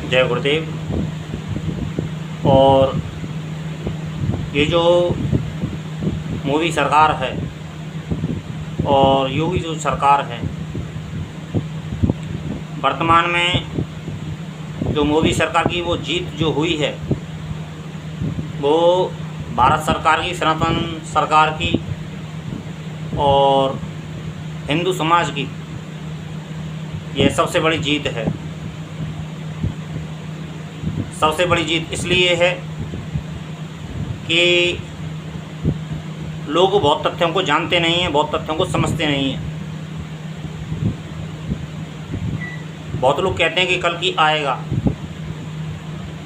जय गुरुदेव। और ये जो मोदी सरकार है और योगी जो सरकार है, वर्तमान में जो मोदी सरकार की वो जीत जो हुई है वो भारत सरकार की, सनातन सरकार की और हिंदू समाज की ये सबसे बड़ी जीत है। सबसे बड़ी जीत इसलिए है कि लोग बहुत तथ्यों को जानते नहीं हैं, बहुत तथ्यों को समझते नहीं हैं। बहुत लोग कहते हैं कि कल की आएगा,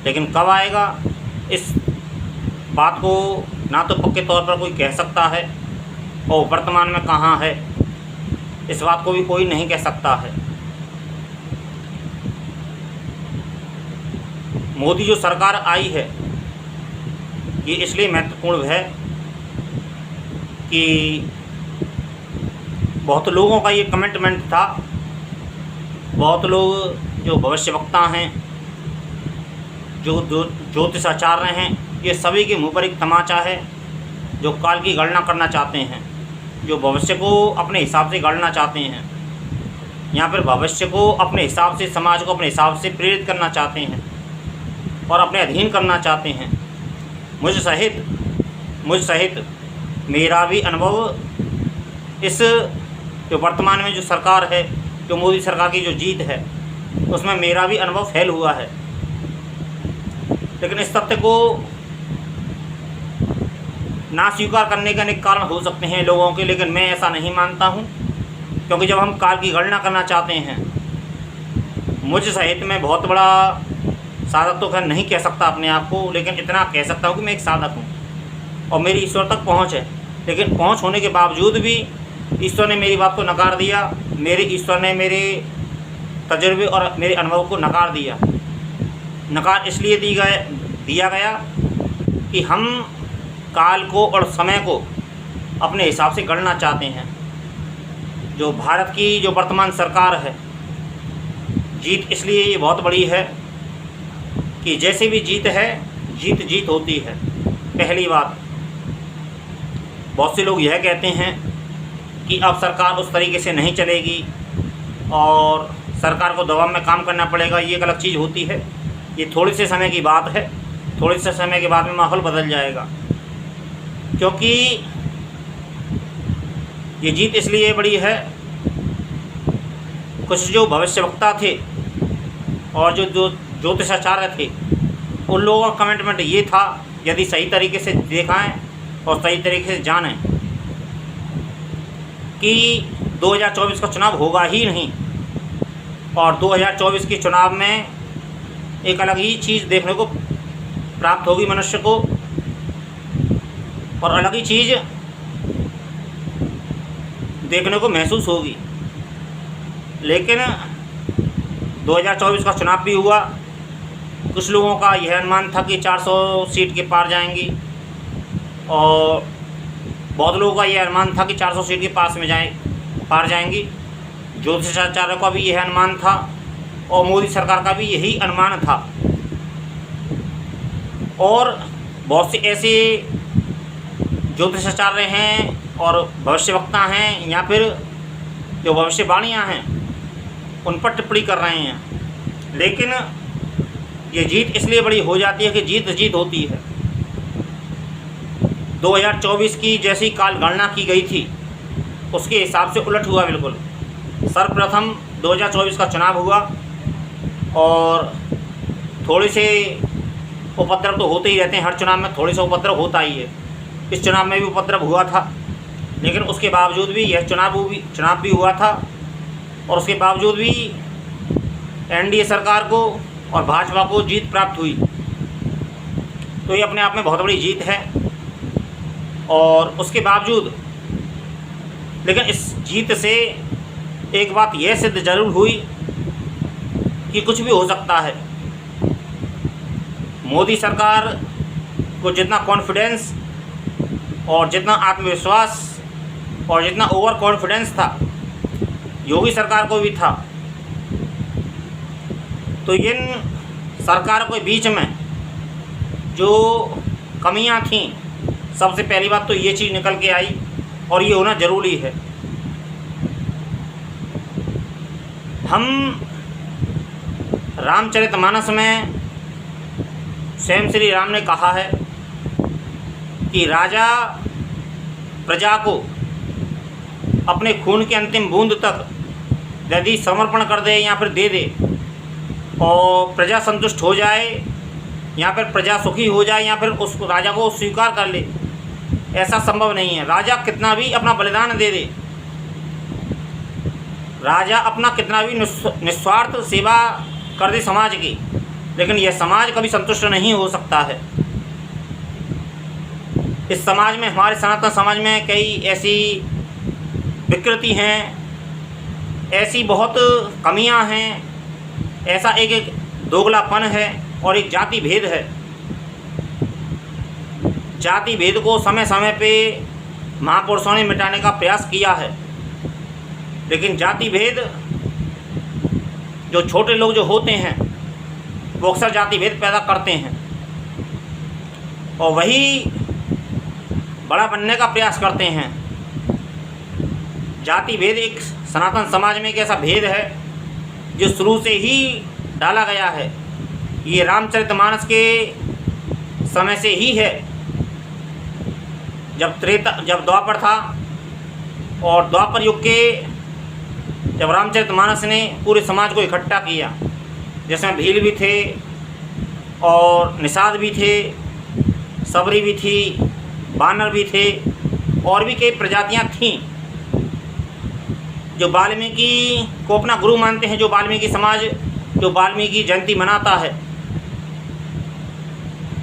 लेकिन कब आएगा इस बात को ना तो पक्के तौर पर कोई कह सकता है और वर्तमान में कहाँ है इस बात को भी कोई नहीं कह सकता है। मोदी जो सरकार आई है ये इसलिए महत्वपूर्ण है कि बहुत लोगों का ये कमिटमेंट था, बहुत लोग जो भविष्यवक्ता हैं, जो ज्योतिषाचार्य हैं, ये सभी के मुँह पर एक तमाचा है, जो काल की गणना करना चाहते हैं, जो भविष्य को अपने हिसाब से गढ़ना चाहते हैं। यहाँ पर भविष्य को अपने हिसाब से, समाज को अपने हिसाब से प्रेरित करना चाहते हैं और अपने अधीन करना चाहते हैं। मुझ सहित मेरा भी अनुभव इस जो वर्तमान में जो सरकार है, जो मोदी सरकार की जो जीत है, उसमें मेरा भी अनुभव फेल हुआ है। लेकिन इस तथ्य को ना स्वीकार करने के अनेक कारण हो सकते हैं लोगों के, लेकिन मैं ऐसा नहीं मानता हूँ। क्योंकि जब हम काल की गणना करना चाहते हैं, मुझ सहित मैं बहुत बड़ा साधक तो खैर नहीं कह सकता अपने आप को, लेकिन इतना कह सकता हूँ कि मैं एक साधक हूँ और मेरी ईश्वर तक पहुँच है। लेकिन पहुँच होने के बावजूद भी ईश्वर ने मेरी बात को नकार दिया। मेरे ईश्वर ने मेरे तजुर्बे और मेरे अनुभव को नकार दिया। नकार इसलिए दिया गया कि हम काल को और समय को अपने हिसाब से गढ़ना चाहते हैं। जो भारत की जो वर्तमान सरकार है, जीत इसलिए ये बहुत बड़ी है कि जैसे भी जीत है, जीत होती है। पहली बात, बहुत से लोग यह कहते हैं कि अब सरकार उस तरीके से नहीं चलेगी और सरकार को दबाव में काम करना पड़ेगा। ये एक अलग चीज़ होती है। ये थोड़े से समय की बात है, थोड़े से समय के बाद में माहौल बदल जाएगा। क्योंकि ये जीत इसलिए बड़ी है, कुछ जो भविष्यवक्ता थे और जो ज्योतिषाचार्य थे, उन लोगों का कमिटमेंट ये था, यदि सही तरीके से देखाएं और सही तरीके से जानें कि 2024 का चुनाव होगा ही नहीं और 2024 के चुनाव में एक अलग ही चीज़ देखने को प्राप्त होगी मनुष्य को और अलग ही चीज़ देखने को महसूस होगी। लेकिन 2024 का चुनाव भी हुआ। कुछ लोगों का यह अनुमान था कि 400 सीट के पार जाएंगी और बहुत लोगों का यह अनुमान था कि 400 सीट के पार जाएंगी। ज्योतिषाचार्य का भी यह अनुमान था और मोदी सरकार का भी यही अनुमान था। और बहुत से ऐसे ज्योतिषाचार्य हैं और भविष्यवक्ता हैं या फिर जो भविष्यवाणियाँ हैं उन पर टिप्पणी कर रहे हैं। लेकिन ये जीत इसलिए बड़ी हो जाती है कि जीत होती है। 2024 की जैसी काल गणना की गई थी उसके हिसाब से उलट हुआ बिल्कुल। सर्वप्रथम 2024 का चुनाव हुआ और थोड़े से उपद्रव तो होते ही रहते हैं, हर चुनाव में थोड़े से उपद्रव होता ही है। इस चुनाव में भी उपद्रव हुआ था, लेकिन उसके बावजूद भी यह चुनाव भी हुआ था और उसके बावजूद भी एनडीए सरकार को और भाजपा को जीत प्राप्त हुई। तो ये अपने आप में बहुत बड़ी जीत है। और उसके बावजूद लेकिन इस जीत से एक बात यह सिद्ध जरूर हुई कि कुछ भी हो सकता है। मोदी सरकार को जितना कॉन्फिडेंस और जितना आत्मविश्वास और जितना ओवर कॉन्फिडेंस था, योगी सरकार को भी था। तो इन सरकार के बीच में जो कमियां थीं, सबसे पहली बात तो ये चीज़ निकल के आई और ये होना ज़रूरी है। हम रामचरितमानस में स्वयं श्री राम ने कहा है कि राजा प्रजा को अपने खून के अंतिम बूंद तक यदि समर्पण कर दे या फिर दे दे और प्रजा संतुष्ट हो जाए या फिर प्रजा सुखी हो जाए या फिर उस राजा को स्वीकार कर ले, ऐसा संभव नहीं है। राजा कितना भी अपना बलिदान दे दे, राजा अपना कितना भी निस्वार्थ सेवा कर दे समाज की, लेकिन यह समाज कभी संतुष्ट नहीं हो सकता है। इस समाज में, हमारे सनातन समाज में कई ऐसी विकृति हैं, ऐसी बहुत कमियां हैं, ऐसा एक दोगलापन है और एक जाति भेद है। जाति भेद को समय समय पे महापुरुषों ने मिटाने का प्रयास किया है, लेकिन जाति भेद जो छोटे लोग जो होते हैं वो अक्सर जाति भेद पैदा करते हैं और वही बड़ा बनने का प्रयास करते हैं। जाति भेद एक सनातन समाज में एक ऐसा भेद है जो शुरू से ही डाला गया है। ये रामचरितमानस के समय से ही है, जब द्वापर था और द्वापर युग के जब रामचरितमानस ने पूरे समाज को इकट्ठा किया, जिसमें भील भी थे और निषाद भी थे, सबरी भी थी, बानर भी थे और भी कई प्रजातियां थीं जो वाल्मीकि को अपना गुरु मानते हैं, जो वाल्मीकि समाज जो वाल्मीकि जयंती मनाता है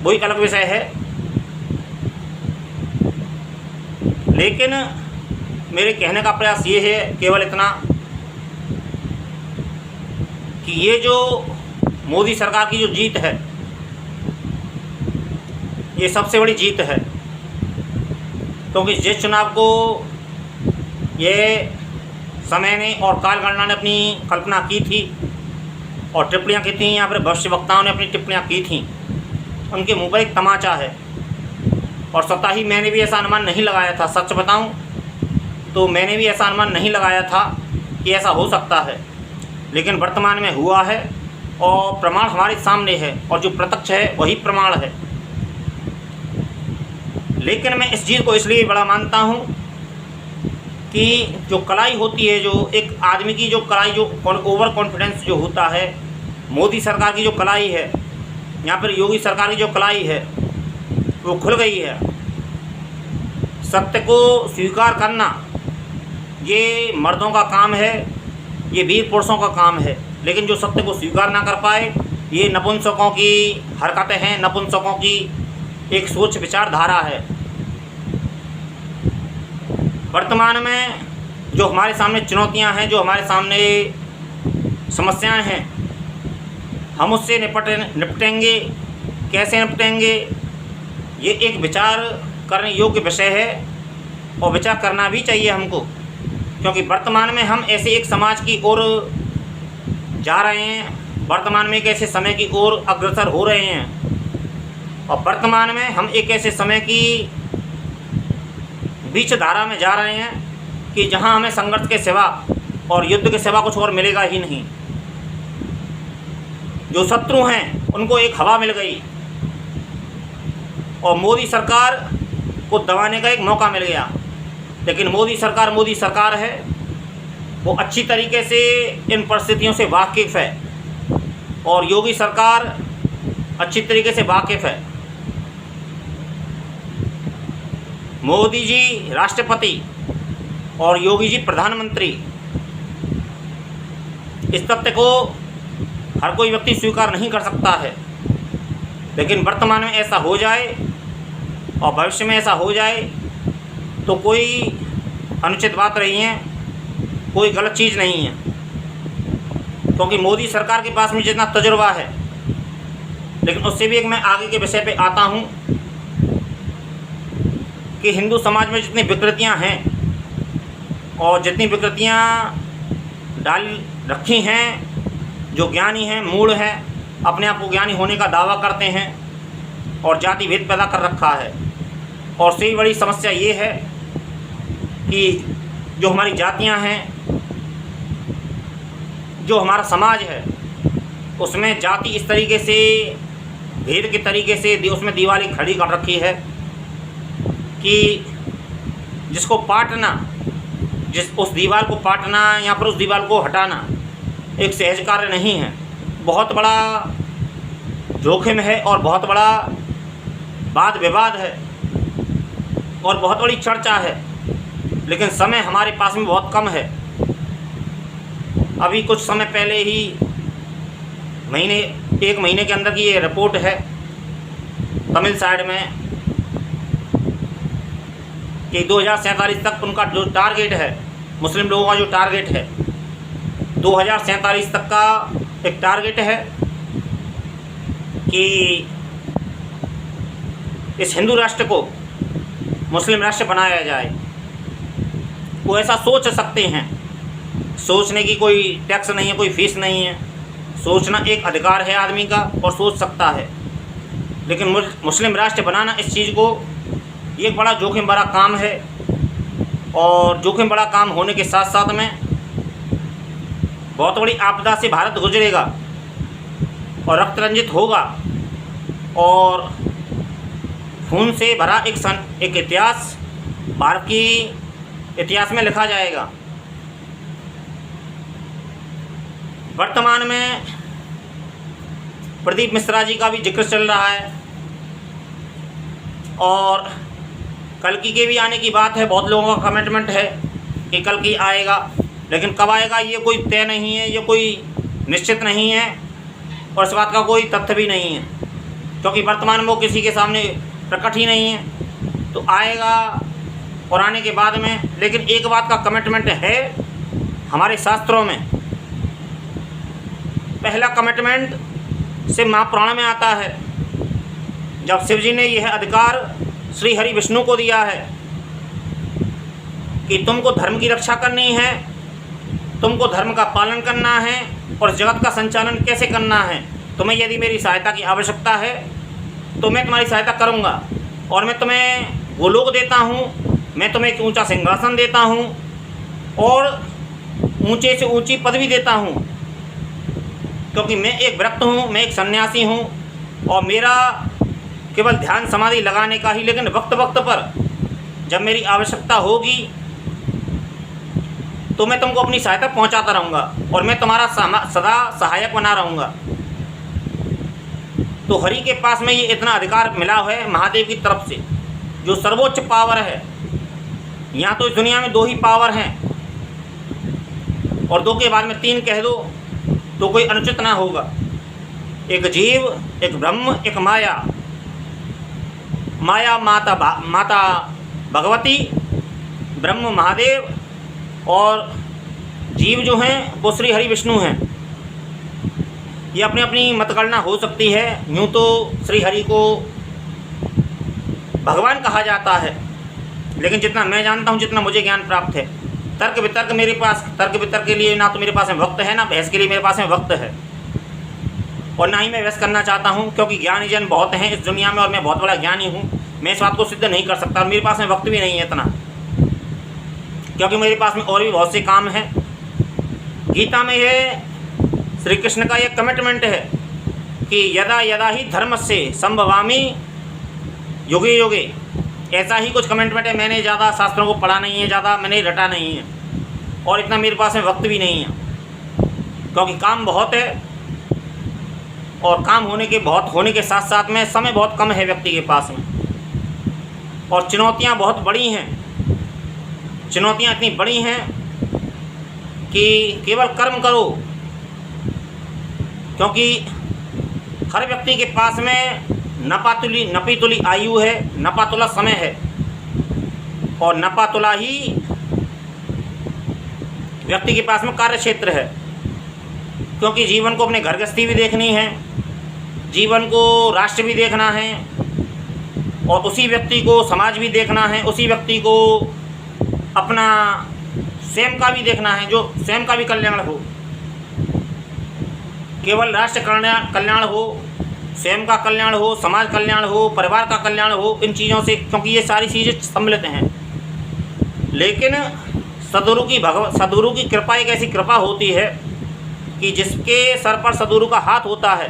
वो एक अलग विषय है। लेकिन मेरे कहने का प्रयास ये है केवल इतना कि ये जो मोदी सरकार की जो जीत है, ये सबसे बड़ी जीत है, क्योंकि जिस चुनाव को ये समय ने और कालगणना ने अपनी कल्पना की थी और टिप्पणियाँ की थी, यहाँ पर भविष्यवक्ताओं ने अपनी टिप्पणियाँ की थी, उनके मुंह पर एक तमाचा है। और स्वतः ही मैंने भी ऐसा अनुमान नहीं लगाया था, सच बताऊं तो मैंने भी ऐसा अनुमान नहीं लगाया था कि ऐसा हो सकता है, लेकिन वर्तमान में हुआ है और प्रमाण हमारे सामने है और जो प्रत्यक्ष है वही प्रमाण है। लेकिन मैं इस चीज़ को इसलिए बड़ा मानता हूँ कि जो कलाई होती है, जो एक आदमी की जो कलाई, जो ओवर कॉन्फिडेंस जो होता है, मोदी सरकार की जो कलाई है या फिर योगी सरकार की जो कलाई है वो खुल गई है। सत्य को स्वीकार करना ये मर्दों का काम है, ये वीर पुरुषों का काम है, लेकिन जो सत्य को स्वीकार ना कर पाए ये नपुंसकों की हरकतें हैं, नपुंसकों की एक सोच विचारधारा है। वर्तमान में जो हमारे सामने चुनौतियां हैं, जो हमारे सामने समस्याएं हैं, हम उससे निपटेंगे, कैसे निपटेंगे, ये एक विचार करने योग्य विषय है और विचार करना भी चाहिए हमको, क्योंकि वर्तमान में हम ऐसे एक समाज की ओर जा रहे हैं, वर्तमान में एक ऐसे समय की ओर अग्रसर हो रहे हैं और वर्तमान में हम एक ऐसे समय की बीच धारा में जा रहे हैं कि जहां हमें संघर्ष के सिवा और युद्ध के सिवा कुछ और मिलेगा ही नहीं। जो शत्रु हैं उनको एक हवा मिल गई और मोदी सरकार को दबाने का एक मौका मिल गया, लेकिन मोदी सरकार है, वो अच्छी तरीके से इन परिस्थितियों से वाकिफ़ है और योगी सरकार अच्छी तरीके से वाकिफ़ है। मोदी जी राष्ट्रपति और योगी जी प्रधानमंत्री, इस तथ्य को हर कोई व्यक्ति स्वीकार नहीं कर सकता है, लेकिन वर्तमान में ऐसा हो जाए और भविष्य में ऐसा हो जाए तो कोई अनुचित बात नहीं है, कोई गलत चीज़ नहीं है, क्योंकि मोदी सरकार के पास में जितना तजुर्बा है। लेकिन उससे भी एक मैं आगे के विषय पे आता हूँ कि हिंदू समाज में जितनी विकृतियाँ हैं और जितनी विकृतियाँ डाल रखी हैं, जो ज्ञानी हैं, मूढ़ हैं, अपने आप को ज्ञानी होने का दावा करते हैं और जाति भेद पैदा कर रखा है। और सबसे बड़ी समस्या ये है कि जो हमारी जातियां हैं, जो हमारा समाज है, उसमें जाति इस तरीके से भेद के तरीके से उसमें दीवारें खड़ी कर रखी है कि जिसको पाटना, उस दीवार को पाटना या फिर उस दीवार को हटाना एक सहज कार्य नहीं है। बहुत बड़ा जोखिम है और बहुत बड़ा वाद विवाद है और बहुत बड़ी चर्चा है, लेकिन समय हमारे पास में बहुत कम है। अभी कुछ समय पहले ही एक महीने के अंदर की ये रिपोर्ट है तमिल साइड में कि 2047 तक उनका जो टारगेट है, मुस्लिम लोगों का जो टारगेट है, 2047 तक का एक टारगेट है कि इस हिंदू राष्ट्र को मुस्लिम राष्ट्र बनाया जाए। वो ऐसा सोच सकते हैं, सोचने की कोई टैक्स नहीं है, कोई फीस नहीं है, सोचना एक अधिकार है आदमी का और सोच सकता है। लेकिन मुस्लिम राष्ट्र बनाना इस चीज़ को एक बड़ा जोखिम भरा काम है और जोखिम बड़ा काम होने के साथ साथ में बहुत बड़ी आपदा से भारत गुजरेगा और रक्त रंजित होगा और खून से भरा एक इतिहास भारत की इतिहास में लिखा जाएगा। वर्तमान में प्रदीप मिश्रा जी का भी जिक्र चल रहा है और कल्कि के भी आने की बात है। बहुत लोगों का कमिटमेंट है कि कल्कि आएगा, लेकिन कब आएगा ये कोई तय नहीं है, ये कोई निश्चित नहीं है और इस बात का कोई तथ्य भी नहीं है, क्योंकि वर्तमान में वो किसी के सामने प्रकट ही नहीं है। तो आएगा और आने के बाद में, लेकिन एक बात का कमिटमेंट है हमारे शास्त्रों में। पहला कमिटमेंट शिव महापुराण में आता है, जब शिव जी ने यह अधिकार श्री हरि विष्णु को दिया है कि तुमको धर्म की रक्षा करनी है, तुमको धर्म का पालन करना है और जगत का संचालन कैसे करना है। तुम्हें यदि मेरी सहायता की आवश्यकता है तो मैं तुम्हारी सहायता करूंगा और मैं तुम्हें गोलोक देता हूं, मैं तुम्हें एक ऊंचा सिंहासन देता हूं और ऊंचे से ऊंची पदवी देता हूं, क्योंकि मैं एक भक्त हूं, मैं एक सन्यासी हूं और मेरा केवल ध्यान समाधि लगाने का ही, लेकिन वक्त वक्त पर जब मेरी आवश्यकता होगी तो मैं तुमको अपनी सहायता पहुंचाता रहूँगा और मैं तुम्हारा सदा सहायक बना रहूँगा। तो हरि के पास में ये इतना अधिकार मिला है महादेव की तरफ से, जो सर्वोच्च पावर है। यहाँ तो इस दुनिया में 2 ही पावर हैं और 2 के बाद में 3 कह दो तो कोई अनुचित ना होगा। एक जीव, एक ब्रह्म, एक माया। माया माता भगवती, ब्रह्म महादेव और जीव जो हैं वो श्री हरि विष्णु हैं। ये अपनी अपनी मतगणना हो सकती है। यूँ तो श्री हरि को भगवान कहा जाता है, लेकिन जितना मैं जानता हूँ, जितना मुझे ज्ञान प्राप्त है, तर्क वितर्क मेरे पास, तर्क वितर्क के लिए ना तो मेरे पास में वक्त है, ना बहस के लिए मेरे पास में वक्त है और ना ही मैं बहस करना चाहता हूँ, क्योंकि ज्ञानी जन बहुत हैं इस दुनिया में और मैं बहुत बड़ा ज्ञानी हूँ। मैं इस बात को सिद्ध नहीं कर सकता और मेरे पास में वक्त भी नहीं है इतना, क्योंकि मेरे पास में और भी बहुत से काम हैं। गीता में ये श्री कृष्ण का ये कमिटमेंट है कि यदा यदा ही धर्मस्य संभवामि युगे युगे। ऐसा ही कुछ कमिटमेंट है। मैंने ज़्यादा शास्त्रों को पढ़ा नहीं है, ज़्यादा मैंने रटा नहीं है और इतना मेरे पास में वक्त भी नहीं है, क्योंकि काम बहुत है और काम होने के साथ साथ में समय बहुत कम है व्यक्ति के पास में और चुनौतियाँ बहुत बड़ी हैं। चुनौतियाँ इतनी बड़ी हैं कि केवल कर्म करो, क्योंकि हर व्यक्ति के पास में नपीतुली आयु है, नपातुला समय है और नपातुला ही व्यक्ति के पास में कार्य क्षेत्र है, क्योंकि जीवन को अपने घर गृहस्थी भी देखनी है, जीवन को राष्ट्र भी देखना है और उसी व्यक्ति को समाज भी देखना है, उसी व्यक्ति को अपना स्वयं का भी देखना है, जो स्वयं का भी कल्याण हो। केवल राष्ट्र कल्याण हो, स्वयं का कल्याण हो, समाज कल्याण हो, परिवार का कल्याण हो, इन चीज़ों से, क्योंकि ये सारी चीज़ें सम्मिलित हैं। लेकिन सद्गुरु की कृपा एक ऐसी कृपा होती है कि जिसके सर पर सद्गुरु का हाथ होता है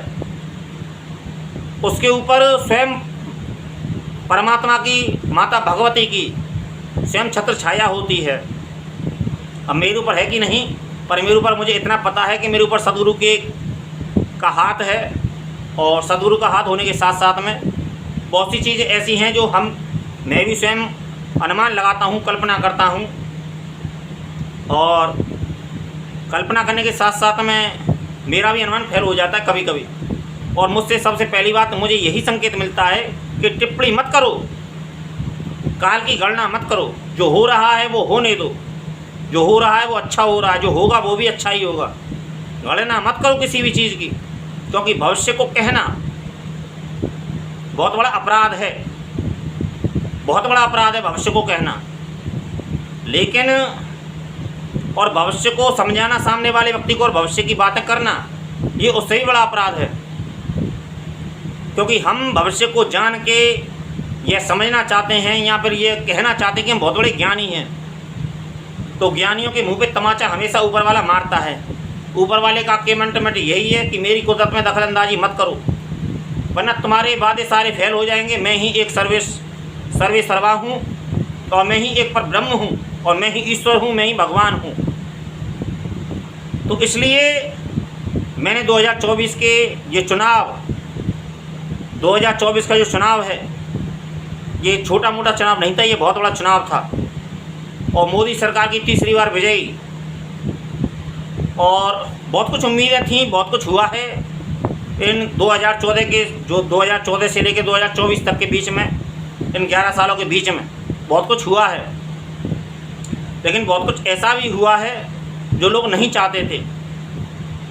उसके ऊपर स्वयं परमात्मा की, माता भगवती की स्वयं छत्र छाया होती है। अब मेरे ऊपर है कि नहीं, पर मेरे ऊपर मुझे इतना पता है कि मेरे ऊपर सद्गुरु का हाथ है। और सद्गुरु का हाथ होने के साथ साथ में बहुत सी चीज़ें ऐसी हैं जो मैं भी स्वयं अनुमान लगाता हूँ, कल्पना करता हूँ। और कल्पना करने के साथ साथ में मेरा भी अनुमान फेल हो जाता है कभी कभी। और मुझसे सबसे पहली बात मुझे यही संकेत मिलता है कि टिप्पणी मत करो, काल की गणना मत करो। जो हो रहा है वो होने दो, जो हो रहा है वो अच्छा हो रहा है, जो होगा वो भी अच्छा ही होगा। गणना मत करो किसी भी चीज़ की, क्योंकि भविष्य को कहना बहुत बड़ा अपराध है, बहुत बड़ा अपराध है भविष्य को कहना। लेकिन और भविष्य को समझाना सामने वाले व्यक्ति को, और भविष्य की बातें करना, ये उससे भी बड़ा अपराध है। क्योंकि हम भविष्य को जान के यह समझना चाहते हैं या फिर ये कहना चाहते हैं कि हम बहुत बड़े ज्ञानी हैं। तो ज्ञानियों के मुंह पे तमाचा हमेशा ऊपर वाला मारता है। ऊपर वाले का कमेंटमेंट यही है कि मेरी कुदरत में दखलंदाजी मत करो, वरना तुम्हारे वादे सारे फेल हो जाएंगे। मैं ही एक सर्वे सर्वा हूँ, और मैं ही एक पर ब्रह्म हूँ, और मैं ही ईश्वर हूँ, मैं ही भगवान हूँ। तो इसलिए मैंने 2024 के ये चुनाव, 2024 का जो चुनाव है, ये छोटा मोटा चुनाव नहीं था, ये बहुत बड़ा चुनाव था। और मोदी सरकार की तीसरी बार विजयी, और बहुत कुछ उम्मीदें थीं, बहुत कुछ हुआ है इन 2014 से लेकर 2024 तक के बीच में, इन 11 सालों के बीच में बहुत कुछ हुआ है। लेकिन बहुत कुछ ऐसा भी हुआ है जो लोग नहीं चाहते थे।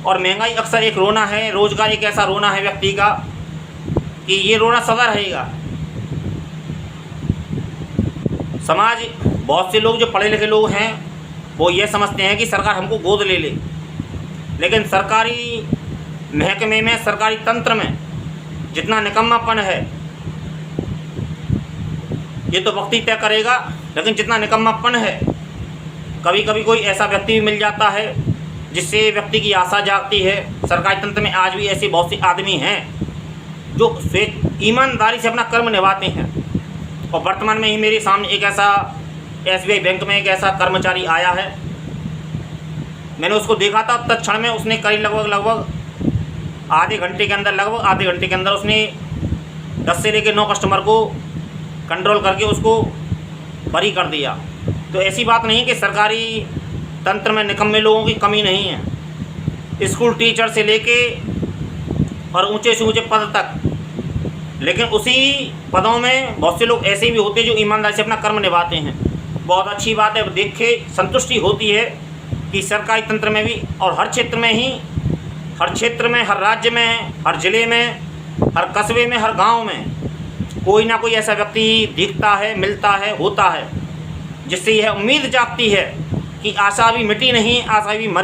और महंगाई अक्सर एक रोना है, रोजगार एक ऐसा रोना है व्यक्ति का कि ये रोना सदा रहेगा। समाज, बहुत से लोग जो पढ़े लिखे लोग हैं वो ये समझते हैं कि सरकार हमको गोद ले ले, लेकिन सरकारी महकमे में, सरकारी तंत्र में जितना निकम्मापन है ये तो वक्त ही तय करेगा। लेकिन जितना निकम्मापन है, कभी कभी कोई ऐसा व्यक्ति भी मिल जाता है जिससे व्यक्ति की आशा जागती है। सरकारी तंत्र में आज भी ऐसे बहुत से आदमी हैं जो ईमानदारी से अपना कर्म निभाते हैं। और वर्तमान में ही मेरे सामने एक ऐसा SBI बैंक में एक ऐसा कर्मचारी आया है। मैंने उसको देखा था, तत्क्षण में उसने करीब लगभग आधे घंटे के अंदर उसने 10 से लेकर 9 कस्टमर को कंट्रोल करके उसको बरी कर दिया। तो ऐसी बात नहीं कि सरकारी तंत्र में निकम्मे लोगों की कमी नहीं है, स्कूल टीचर से लेके और ऊंचे से ऊंचे पद तक। लेकिन उसी पदों में बहुत से लोग ऐसे भी होते हैं जो ईमानदारी से अपना कर्म निभाते हैं। बहुत अच्छी बात है, देख के संतुष्टि होती है कि सरकारी तंत्र में भी, और हर क्षेत्र में ही, हर क्षेत्र में, हर राज्य में, हर ज़िले में, हर कस्बे में, हर गांव में कोई ना कोई ऐसा व्यक्ति दिखता है, मिलता है, होता है, जिससे यह उम्मीद जागती है कि आशा अभी मिटी नहीं, आशा अभी मरी